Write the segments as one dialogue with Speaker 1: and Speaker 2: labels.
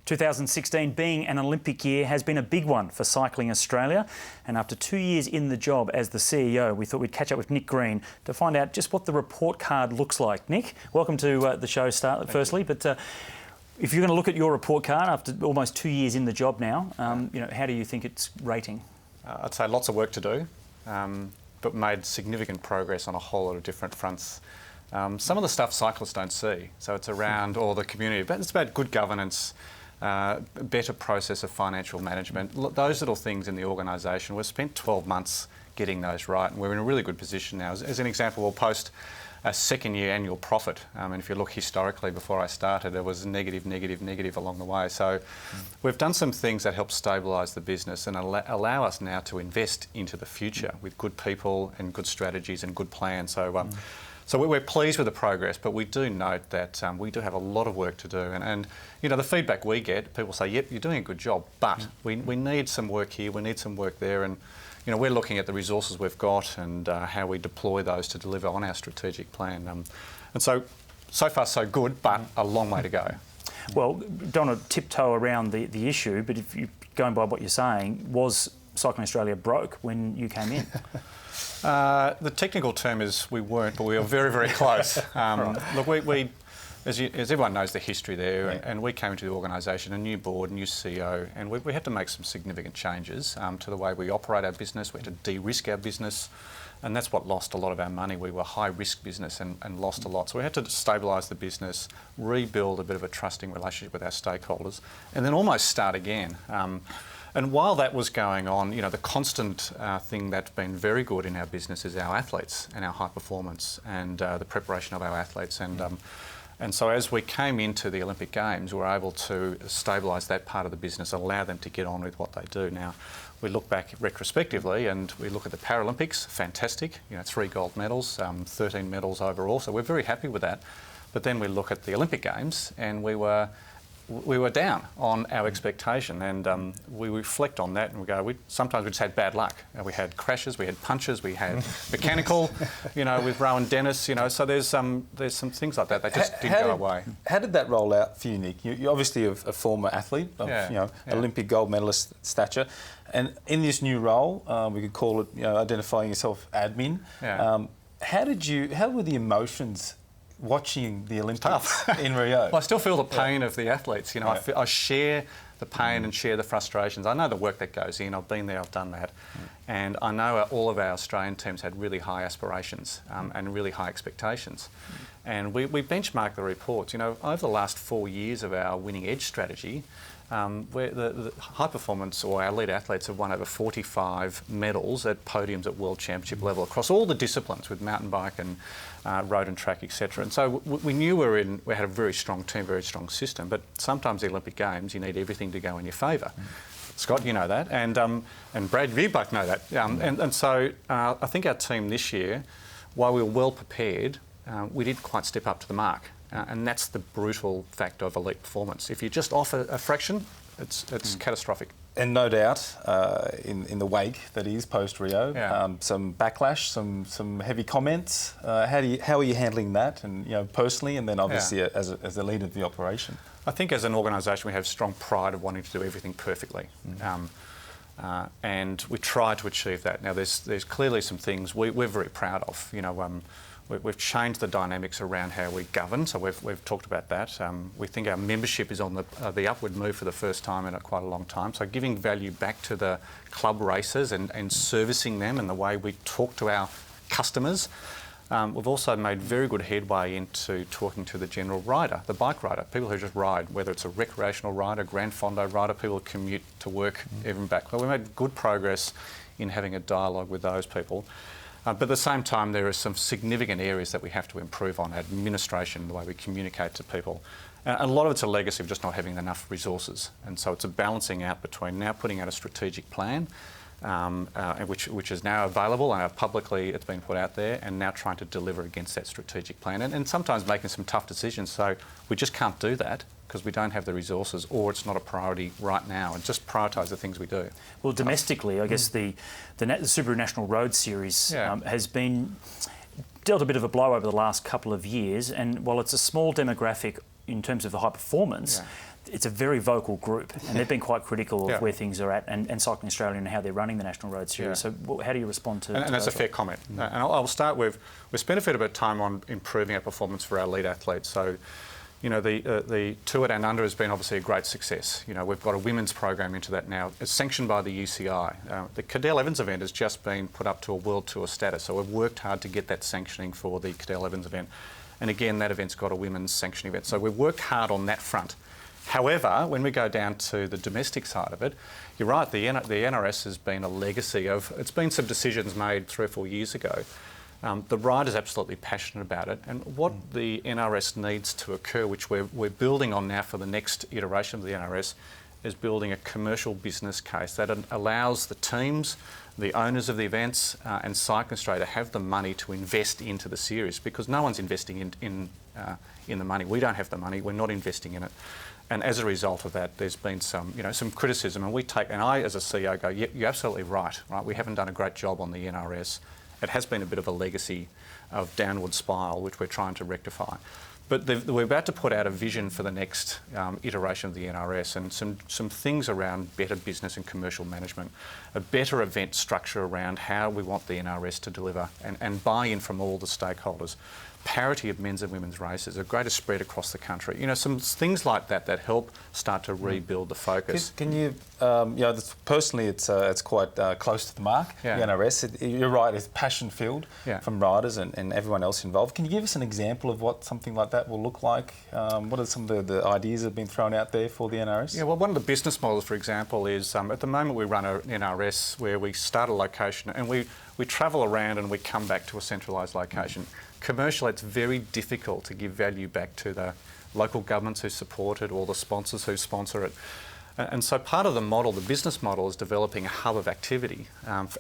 Speaker 1: 2016 being an Olympic year has been a big one for Cycling Australia, and after 2 years in the job as the CEO, we thought we'd catch up with Nick Green to find out just what the report card looks like. Nick, welcome to the show firstly, but if you're going to look at your report card after almost 2 years in the job now, how do you think it's rating?
Speaker 2: I'd say lots of work to do, but made significant progress on a whole lot of different fronts. Some of the stuff cyclists don't see, so it's around all the community, but it's about good governance, better process of financial management, those little things in the organisation. We've spent 12 months getting those right, and we're in a really good position now. As an example, we'll post a second year annual profit, and if you look historically before I started, it was negative along the way. So we've done some things that help stabilise the business and allow us now to invest into the future with good people and good strategies and good plans. So we're pleased with the progress, but we do note that we do have a lot of work to do. And the feedback we get, people say, yep, you're doing a good job, but we need some work here, we need some work there. And we're looking at the resources we've got and how we deploy those to deliver on our strategic plan. And so far so good, but a long way to go.
Speaker 1: Well, don't want to tiptoe around the issue, but if you're going by what you're saying, was Cycling Australia broke when you came in?
Speaker 2: The technical term is we weren't, but we were very, very close. Look, we as everyone knows the history there, and we came into the organisation, a new board, new CEO, and we had to make some significant changes to the way we operate our business. We had to de-risk our business, and that's what lost a lot of our money. We were a high-risk business and lost a lot. So we had to stabilise the business, rebuild a bit of a trusting relationship with our stakeholders, and then almost start again. And while that was going on, the constant thing that's been very good in our business is our athletes and our high performance and the preparation of our athletes. And so as we came into the Olympic Games, we were able to stabilise that part of the business, allow them to get on with what they do. Now, we look back retrospectively and we look at the Paralympics, fantastic, 3 gold medals, 13 medals overall, so we're very happy with that. But then we look at the Olympic Games and we were down on our expectation, and we reflect on that and we go, sometimes we just had bad luck. We had crashes, we had punches, we had mechanical, with Rowan Dennis, so there's some things like that just didn't go away.
Speaker 3: How did that roll out for you, Nick? You're obviously a former athlete of Olympic gold medalist stature, and in this new role, we could call it, identifying yourself admin. How were the emotions watching the Olympics in Rio?
Speaker 2: Well, I still feel the pain of the athletes. I share the pain and share the frustrations. I know the work that goes in. I've been there, I've done that. And I know all of our Australian teams had really high aspirations and really high expectations. And we benchmark the reports. Over the last 4 years of our winning edge strategy, where the high performance or our elite athletes have won over 45 medals at podiums at World Championship level across all the disciplines with mountain bike and road and track, etc. And so we knew we had a very strong team, very strong system, but sometimes the Olympic Games, you need everything to go in your favour. Scott, you know that, and Brad, you both know that. And so I think our team this year, while we were well prepared, we didn't quite step up to the mark. And that's the brutal fact of elite performance. If you just offer a fraction, it's catastrophic.
Speaker 3: And no doubt, in the wake that is post-Rio, some backlash, some heavy comments. How are you handling that, and personally, and then obviously as a leader of the operation?
Speaker 2: I think as an organisation we have strong pride of wanting to do everything perfectly. And we try to achieve that. Now there's clearly some things we're very proud of. We've changed the dynamics around how we govern, so we've talked about that. We think our membership is on the upward move for the first time in quite a long time, so giving value back to the club racers and servicing them and the way we talk to our customers. We've also made very good headway into talking to the general rider, the bike rider, people who just ride, whether it's a recreational rider, Grand Fondo rider, people who commute to work, even back. Well, we made good progress in having a dialogue with those people. But at the same time, there are some significant areas that we have to improve on, administration, the way we communicate to people. And a lot of it's a legacy of just not having enough resources. And so it's a balancing out between now putting out a strategic plan, which is now available and publicly it's been put out there, and now trying to deliver against that strategic plan. And sometimes making some tough decisions. So we just can't do that because we don't have the resources, or it's not a priority right now, and just prioritise the things we do.
Speaker 1: Well, domestically, I guess the Subaru National Road Series has been dealt a bit of a blow over the last couple of years, and while it's a small demographic in terms of the high performance, it's a very vocal group, and they've been quite critical of where things are at, and Cycling Australia and how they're running the National Road Series. So how do you respond to
Speaker 2: and that's a fair comment. And I'll start with, we've spent a fair bit of time on improving our performance for our lead athletes. So, you know, the Tour Down Under has been obviously a great success. You know, we've got a women's program into that now. It's sanctioned by the UCI. The Cadel Evans event has just been put up to a World Tour status, so we've worked hard to get that sanctioning for the Cadel Evans event. And again, that event's got a women's sanctioning event. So we've worked hard on that front. However, when we go down to the domestic side of it, you're right, the NRS has been a legacy of, it's been some decisions made 3 or 4 years ago. The rider's absolutely passionate about it, and what the NRS needs to occur, which we're building on now for the next iteration of the NRS, is building a commercial business case that allows the teams, the owners of the events and Cycling Australia to have the money to invest into the series, because no one's investing in the money. We don't have the money, we're not investing in it. And as a result of that, there's been some criticism, and I as a CEO go, you're absolutely right? We haven't done a great job on the NRS. It has been a bit of a legacy of downward spiral, which we're trying to rectify. But we're about to put out a vision for the next iteration of the NRS, and some things around better business and commercial management, a better event structure around how we want the NRS to deliver, and buy-in from all the stakeholders. Parity of men's and women's races, a greater spread across the country. You know, some things like that help start to rebuild the focus.
Speaker 3: Can you, personally, it's quite close to the mark, the NRS. You're right, it's passion-filled from riders and everyone else involved. Can you give us an example of what something like that will look like? What are some of the ideas that have been thrown out there for the NRS? Yeah,
Speaker 2: well, one of the business models, for example, is at the moment we run an NRS where we start a location and we travel around and we come back to a centralised location. Commercially, it's very difficult to give value back to the local governments who support it or the sponsors who sponsor it. And so part of the model, the business model, is developing a hub of activity.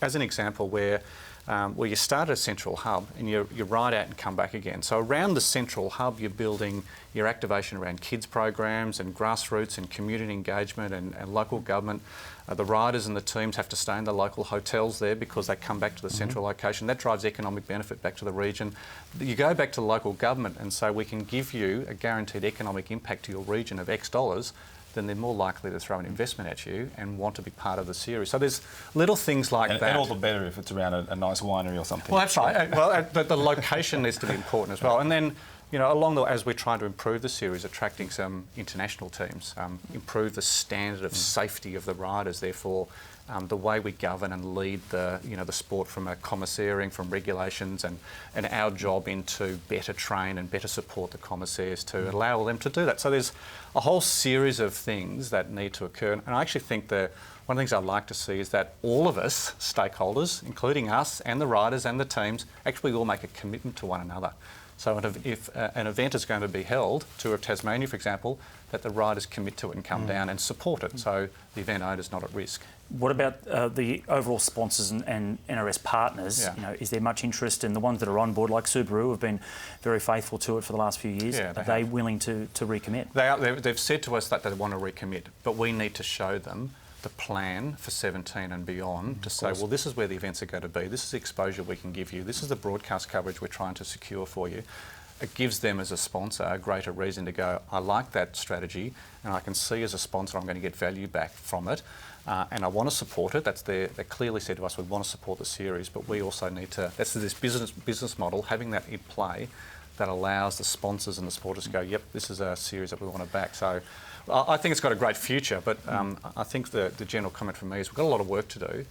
Speaker 2: As an example, where you start at a central hub and you ride out and come back again. So around the central hub, you're building your activation around kids programs and grassroots and community engagement and local government. The riders and the teams have to stay in the local hotels there because they come back to the central location. That drives economic benefit back to the region. You go back to local government and say, we can give you a guaranteed economic impact to your region of X dollars, then they're more likely to throw an investment at you and want to be part of the series. So there's little things like that.
Speaker 3: And all the better if it's around a nice winery or something.
Speaker 2: Well, that's right. Well, the location needs to be important as well. And then, you know, as we're trying to improve the series, attracting some international teams, improve the standard of safety of the riders, therefore the way we govern and lead the sport from a commissarying, from regulations, and our job into better train and better support the commissaires to allow them to do that. So there's a whole series of things that need to occur. And I actually think that one of the things I'd like to see is that all of us, stakeholders, including us and the riders and the teams, actually all make a commitment to one another. So if an event is going to be held, Tour of Tasmania, for example, that the riders commit to it and come down and support it, so the event owner's not at risk.
Speaker 1: What about the overall sponsors and NRS partners?
Speaker 2: Yeah.
Speaker 1: You know, is there much interest in the ones that are on board, like Subaru, have been very faithful to it for the last few years?
Speaker 2: Yeah,
Speaker 1: are they willing to recommit?
Speaker 2: They've said to us that they want to recommit, but we need to show them the plan for 17 and beyond to say, well, this is where the events are going to be, this is the exposure we can give you, this is the broadcast coverage we're trying to secure for you. It gives them as a sponsor a greater reason to go, I like that strategy and I can see as a sponsor I'm going to get value back from it and I want to support it. They clearly said to us, we want to support the series, but we also need to, that's this business model, having that in play that allows the sponsors and the supporters to go, yep, this is a series that we want to back. So I think it's got a great future, but I think the general comment from me is we've got a lot of work to do.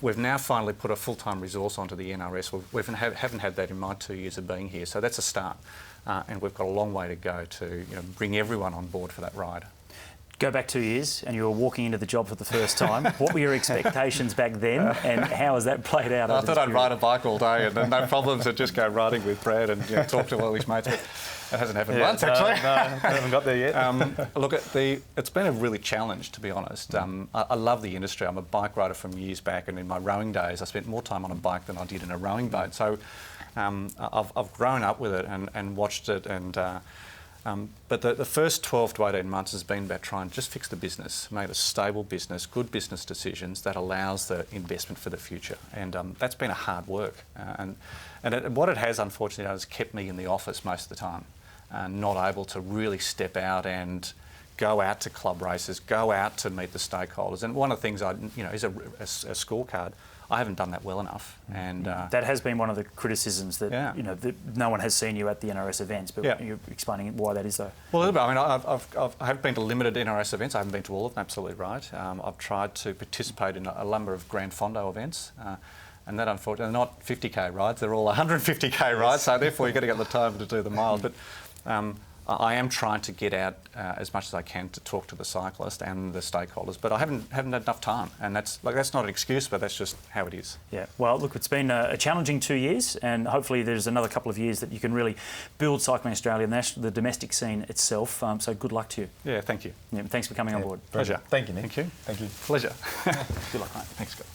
Speaker 2: We've now finally put a full-time resource onto the NRS. We haven't had that in my 2 years of being here, so that's a start. And we've got a long way to go to bring everyone on board for that ride.
Speaker 1: Go back 2 years and you were walking into the job for the first time. What were your expectations back then and how has that played out?
Speaker 2: I thought I'd ride a bike all day and no problems, I'd just go riding with Brad and talk to all his mates. It hasn't happened once, actually.
Speaker 3: No, I haven't got there yet.
Speaker 2: Look, it's been a really challenge, to be honest. I love the industry. I'm a bike rider from years back, and in my rowing days, I spent more time on a bike than I did in a rowing boat. So I've grown up with it and watched it. But the first 12 to 18 months has been about trying to just fix the business, make it a stable business, good business decisions that allows the investment for the future. And that's been a hard work. And what it has, unfortunately, done is kept me in the office most of the time. not able to really step out and go out to club races, go out to meet the stakeholders. And one of the things is a scorecard. I haven't done that well enough, and
Speaker 1: that has been one of the criticisms that that no one has seen you at the NRS events. But you're explaining why that is, though.
Speaker 2: Well, I mean, I have been to limited NRS events. I haven't been to all of them. Absolutely right. I've tried to participate in a number of Grand Fondo events, and that unfortunately they're not 50k rides. They're all 150k rides. So therefore, you've got to get the time to do the miles. But I am trying to get out as much as I can to talk to the cyclist and the stakeholders, but I haven't had enough time, and that's not an excuse, but that's just how it is.
Speaker 1: Yeah. Well, look, it's been a challenging 2 years, and hopefully there's another couple of years that you can really build Cycling Australia, the domestic scene itself. So good luck to you.
Speaker 2: Yeah. Thank you.
Speaker 1: Yeah. Thanks for coming on board.
Speaker 2: Pleasure.
Speaker 3: Thank you, Nick.
Speaker 2: Thank you.
Speaker 3: Thank you.
Speaker 2: Pleasure.
Speaker 1: Good luck, mate.
Speaker 2: Thanks, Scott.